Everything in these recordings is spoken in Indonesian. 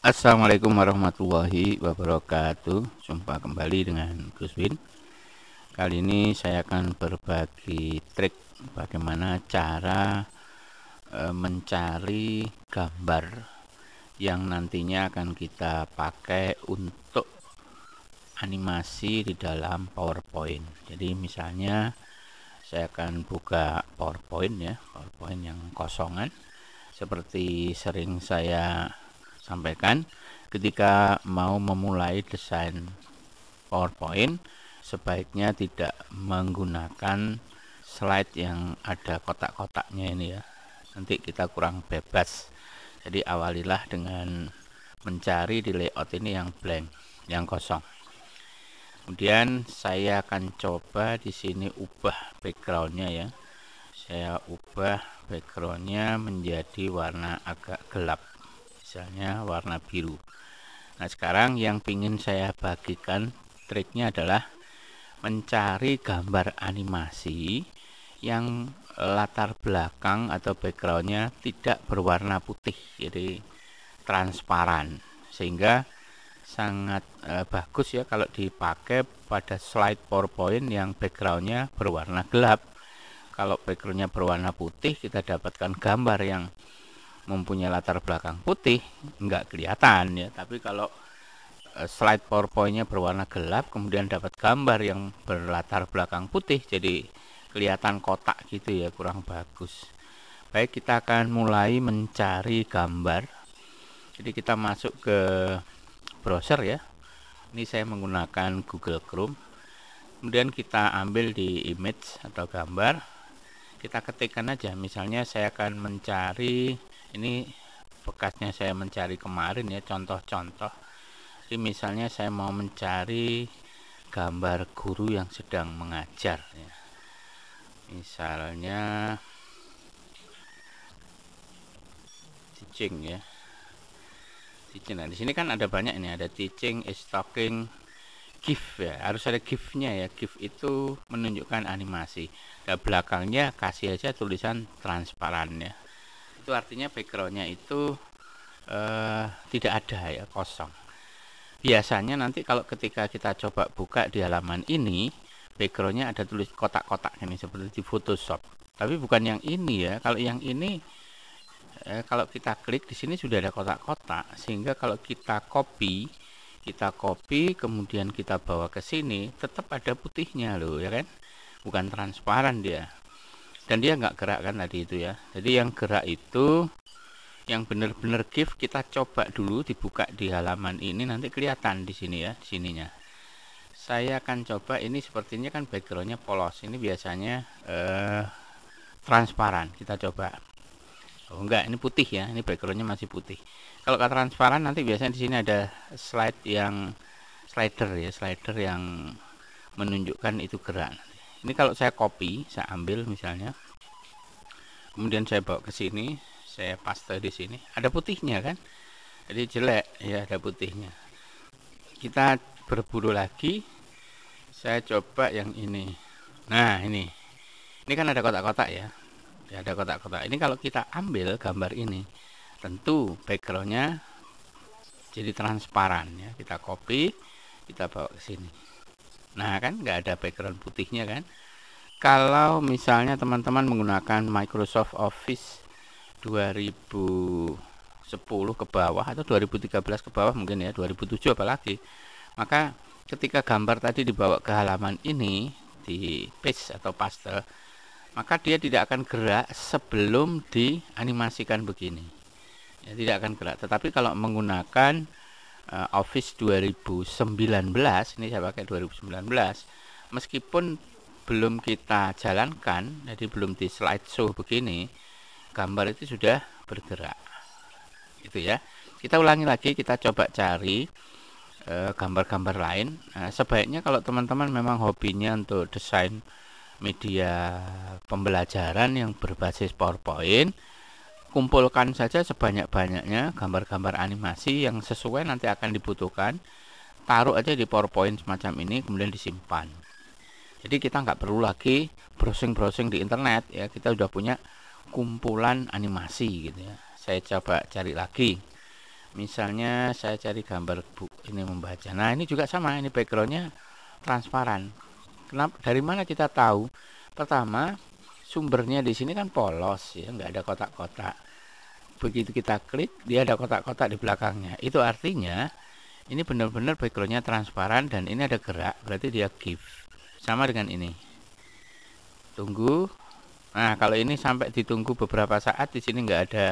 Assalamualaikum warahmatullahi wabarakatuh. Jumpa kembali dengan Gus Win. Kali ini saya akan berbagi trik bagaimana cara mencari gambar yang nantinya akan kita pakai untuk animasi di dalam PowerPoint. Jadi misalnya saya akan buka PowerPoint ya, PowerPoint yang kosongan. Seperti sering saya sampaikan, ketika mau memulai desain PowerPoint sebaiknya tidak menggunakan slide yang ada kotak-kotaknya ini ya, nanti kita kurang bebas. Jadi awalilah dengan mencari di layout ini yang blank, yang kosong. Kemudian saya akan coba di sini ubah backgroundnya ya, saya ubah backgroundnya menjadi warna agak gelap, misalnya warna biru. Nah sekarang yang ingin saya bagikan triknya adalah mencari gambar animasi yang latar belakang atau backgroundnya tidak berwarna putih, jadi transparan, sehingga sangat bagus ya kalau dipakai pada slide PowerPoint yang backgroundnya berwarna gelap. Kalau backgroundnya berwarna putih, kita dapatkan gambar yang mempunyai latar belakang putih nggak kelihatan ya, tapi kalau slide PowerPoint-nya berwarna gelap kemudian dapat gambar yang berlatar belakang putih, jadi kelihatan kotak gitu ya, kurang bagus. Baik, kita akan mulai mencari gambar. Jadi kita masuk ke browser ya, ini saya menggunakan Google Chrome. Kemudian kita ambil di image atau gambar, kita ketikkan aja, misalnya saya akan mencari, ini bekasnya saya mencari kemarin ya, contoh-contoh. Jadi misalnya saya mau mencari gambar guru yang sedang mengajar ya. Misalnya teaching ya. Teaching. Nah, di sini kan ada banyak ini, ada teaching, is talking, GIF ya, harus ada GIF-nya ya. GIF itu menunjukkan animasi. Dan belakangnya kasih aja tulisan transparan ya. Itu artinya backgroundnya itu tidak ada ya, kosong. Biasanya nanti kalau ketika kita coba buka di halaman ini, backgroundnya ada tulis kotak-kotak ini seperti di Photoshop. Tapi bukan yang ini ya. Kalau yang ini, kalau kita klik di sini sudah ada kotak-kotak, sehingga kalau kita copy kemudian kita bawa ke sini, tetap ada putihnya loh ya kan, bukan transparan dia. Dan dia nggak gerak kan tadi itu ya. Jadi yang gerak itu yang benar-benar GIF, kita coba dulu dibuka di halaman ini, nanti kelihatan di sini ya, di sininya. Saya akan coba, ini sepertinya kan backgroundnya polos, ini biasanya transparan. Kita coba. Oh enggak, ini putih ya, ini backgroundnya masih putih. Kalau transparan nanti biasanya di sini ada slide yang slider ya, slider yang menunjukkan itu gerak. Ini kalau saya copy, saya ambil misalnya, kemudian saya bawa ke sini, saya paste di sini, ada putihnya kan, jadi jelek ya, ada putihnya. Kita berburu lagi, saya coba yang ini. Nah ini kan ada kotak-kotak ya, ada kotak-kotak. Ini kalau kita ambil gambar ini, tentu backgroundnya jadi transparan ya. Kita copy, kita bawa ke sini. Nah kan nggak ada background putihnya kan. Kalau misalnya teman-teman menggunakan Microsoft Office 2010 ke bawah atau 2013 ke bawah mungkin ya, 2007 apalagi, maka ketika gambar tadi dibawa ke halaman ini, di paste atau paste, maka dia tidak akan gerak sebelum dianimasikan begini ya, tidak akan gerak. Tetapi kalau menggunakan Office 2019, ini saya pakai 2019, meskipun belum kita jalankan, jadi belum di slideshow begini, gambar itu sudah bergerak itu ya. Kita ulangi lagi, kita coba cari gambar-gambar lain. Sebaiknya kalau teman-teman memang hobinya untuk desain media pembelajaran yang berbasis PowerPoint, kumpulkan saja sebanyak-banyaknya gambar-gambar animasi yang sesuai nanti akan dibutuhkan, taruh aja di PowerPoint semacam ini, kemudian disimpan. Jadi kita nggak perlu lagi browsing-browsing di internet ya, kita udah punya kumpulan animasi gitu ya. Saya coba cari lagi, Misalnya saya cari gambar ini membaca. Nah, ini juga sama, ini backgroundnya transparan. Kenapa? Dari mana kita tahu? Pertama, sumbernya di sini kan polos ya, nggak ada kotak-kotak. Begitu kita klik, dia ada kotak-kotak di belakangnya. Itu artinya ini benar-benar backgroundnya transparan dan ini ada gerak, berarti dia GIF. Sama dengan ini. Tunggu. Nah, kalau ini sampai ditunggu beberapa saat, di sini nggak ada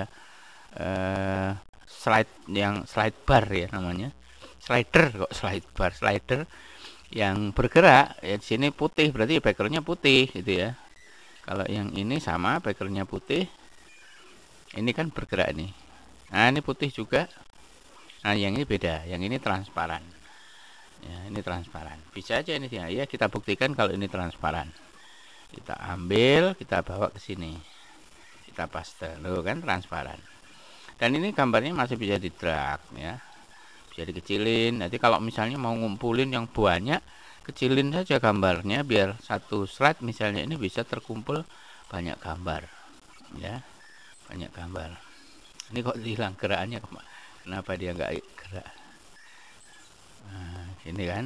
slide bar ya namanya. Slider kok slide bar, slider yang bergerak ya, di sini putih, berarti backgroundnya putih gitu ya. Kalau yang ini sama, backgroundnya putih, ini kan bergerak nih. Nah, ini putih juga. Nah, yang ini beda, yang ini transparan ya, ini transparan. Bisa aja ini ya, kita buktikan kalau ini transparan. Kita ambil, kita bawa ke sini, kita paste, loh kan transparan. Dan ini gambarnya masih bisa di drag ya, bisa dikecilin. Nanti kalau misalnya mau ngumpulin yang banyak, kecilin saja gambarnya biar satu slide misalnya ini bisa terkumpul banyak gambar ya, banyak gambar. Ini kok hilang gerakannya, kenapa dia nggak gerak? Nah, ini kan.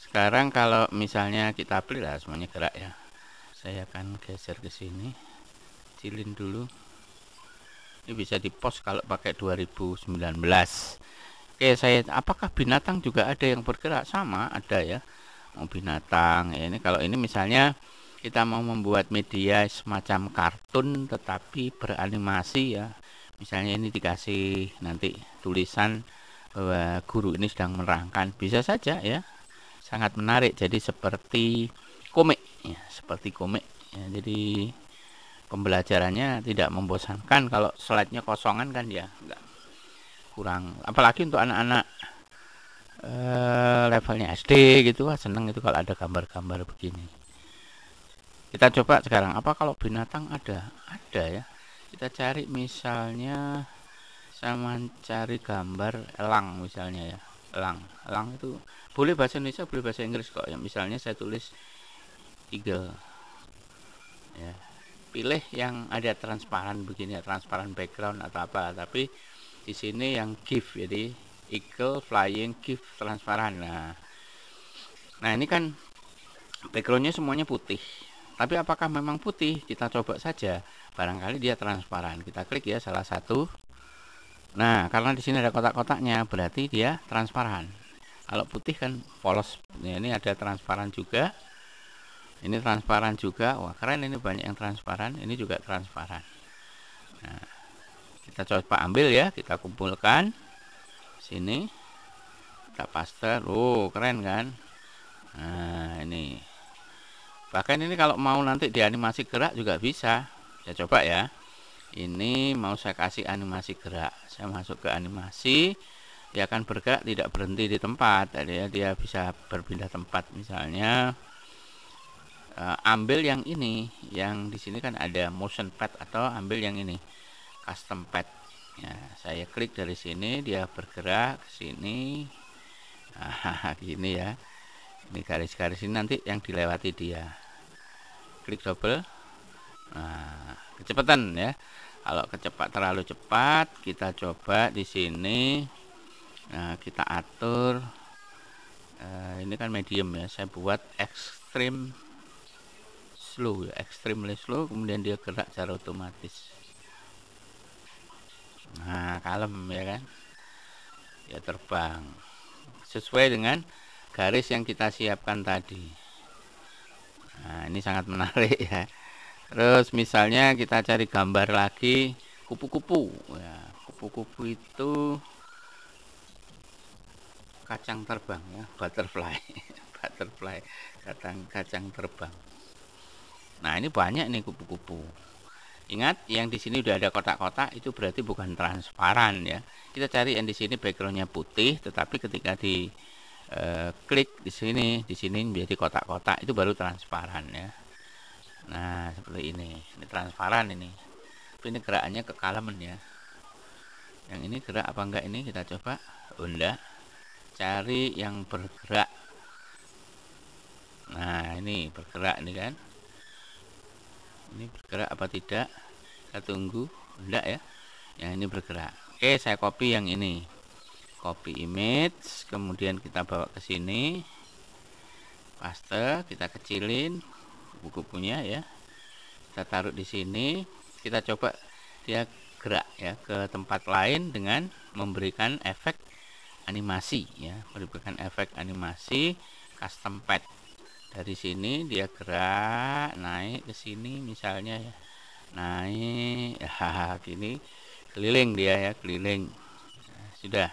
Sekarang kalau misalnya kita play lah, semuanya gerak ya. Saya akan geser ke sini, kecilin dulu. Ini bisa di post kalau pakai 2019. Oke, apakah binatang juga ada yang bergerak? Sama, ada ya. Mau binatang ya, ini kalau ini misalnya kita mau membuat media semacam kartun tetapi beranimasi ya. Misalnya ini dikasih nanti tulisan bahwa guru ini sedang menerangkan, bisa saja ya. Sangat menarik, jadi seperti komik ya, seperti komik ya. Jadi pembelajarannya tidak membosankan. Kalau slide-nya kosongan kan ya enggak, kurang, apalagi untuk anak-anak levelnya SD gitu, seneng itu kalau ada gambar-gambar begini. Kita coba sekarang, apa kalau binatang ada ya. Kita cari misalnya, sama cari gambar elang misalnya ya. Elang itu boleh bahasa Indonesia, boleh bahasa Inggris kok ya. Misalnya saya tulis eagle ya, pilih yang ada transparan begini ya, transparan background atau apa, tapi di sini yang GIF, jadi eagle flying GIF transparan. Nah ini kan backgroundnya semuanya putih, tapi apakah memang putih? Kita coba saja, barangkali dia transparan. Kita klik ya salah satu. Nah, karena di sini ada kotak-kotaknya, berarti dia transparan. Kalau putih kan polos. Nah, ini ada transparan juga. Ini transparan juga. Wah, keren, ini banyak yang transparan. Ini juga transparan. Nah, kita coba ambil ya, kita kumpulkan sini, kita paste. Oh, keren kan? Nah, ini. Bahkan ini kalau mau nanti dianimasi gerak juga bisa. Saya coba ya. Ini mau saya kasih animasi gerak. Saya masuk ke animasi, dia akan bergerak, tidak berhenti di tempat. Jadi dia bisa berpindah tempat. Misalnya ambil yang ini, yang di sini kan ada motion pad, atau ambil yang ini custom pad. Ya, saya klik dari sini, dia bergerak ke sini. Nah, gini ya. Ini garis-garis ini nanti yang dilewati dia. Klik double. Nah, kecepatan ya. Kalau terlalu cepat, kita coba di sini. Nah, kita atur. Ini kan medium ya. Saya buat extreme slow ya, extremely slow. Kemudian dia gerak secara otomatis. Nah, kalem ya kan. Dia terbang sesuai dengan garis yang kita siapkan tadi. Nah, ini sangat menarik ya. Terus misalnya kita cari gambar lagi kupu-kupu ya. Kupu-kupu itu kacang terbang ya, butterfly. Butterfly, kacang terbang. Nah, ini banyak nih kupu-kupu. Ingat, yang di sini udah ada kotak-kotak, itu berarti bukan transparan ya. Kita cari yang di sini backgroundnya putih, tetapi ketika di klik di sini menjadi kotak-kotak, itu baru transparan ya. Nah, seperti ini transparan ini. Tapi ini gerakannya kekalaman ya. Yang ini gerak apa enggak, ini kita coba. Enggak. Cari yang bergerak. Nah, ini bergerak ini kan. Ini bergerak apa tidak? Kita tunggu. Enggak ya. Yang ini bergerak. Oke, saya copy yang ini. Copy image, kemudian kita bawa ke sini. Paste, kita kecilin kupu-kupunya ya. Kita taruh di sini. Kita coba dia gerak ya ke tempat lain dengan memberikan efek animasi ya, memberikan efek animasi custom pad. Dari sini dia gerak naik ke sini misalnya ya, naik ya gini, keliling dia ya, keliling. Nah, sudah.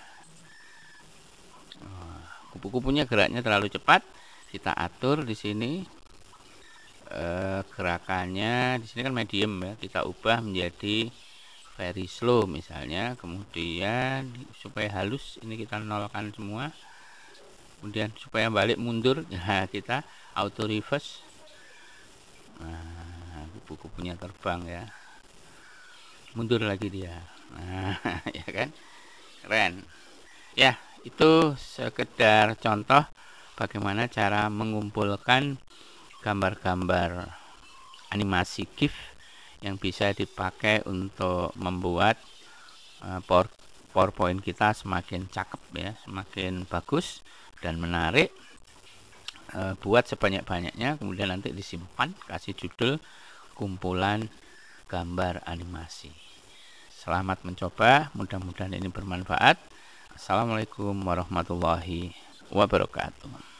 Kupu-kupunya geraknya terlalu cepat, kita atur di sini gerakannya. Di sini kan medium ya, kita ubah menjadi very slow misalnya. Kemudian supaya halus ini kita nolkan semua. Kemudian supaya balik mundur ya kita auto reverse. Nah, kupu-kupunya terbang ya, mundur lagi dia. Nah ya kan, keren ya. Itu sekedar contoh bagaimana cara mengumpulkan gambar-gambar animasi GIF yang bisa dipakai untuk membuat PowerPoint kita semakin cakep ya, semakin bagus dan menarik. Buat sebanyak-banyaknya, kemudian nanti disimpan, kasih judul kumpulan gambar animasi. Selamat mencoba, mudah-mudahan ini bermanfaat. Assalamualaikum warahmatullahi wabarakatuh.